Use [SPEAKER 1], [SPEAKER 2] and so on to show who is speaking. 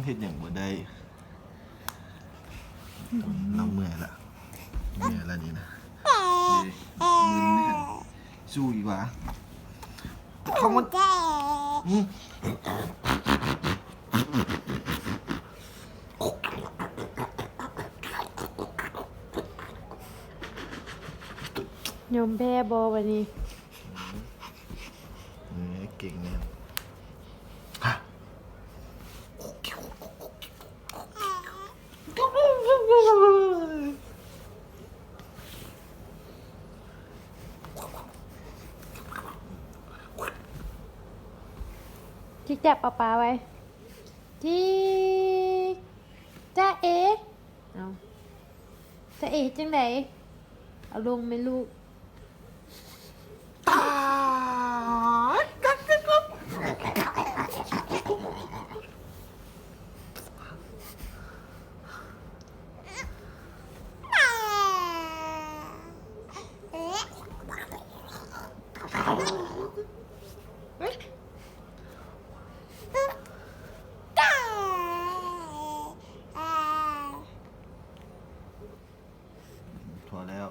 [SPEAKER 1] เห็ดอย่างบ่ได้เราเมื่อยละนี่นะมึนเนี่ยสู้อีกวะเขามัน
[SPEAKER 2] ยมแพ้บอวันนี้
[SPEAKER 1] เก่งเนี่ย
[SPEAKER 2] จิกจับปลาไว้จิกจ้าเอ๋เอาจ้าเอ๋จังไหนเอาลงไหมลูก
[SPEAKER 1] พอแล้ว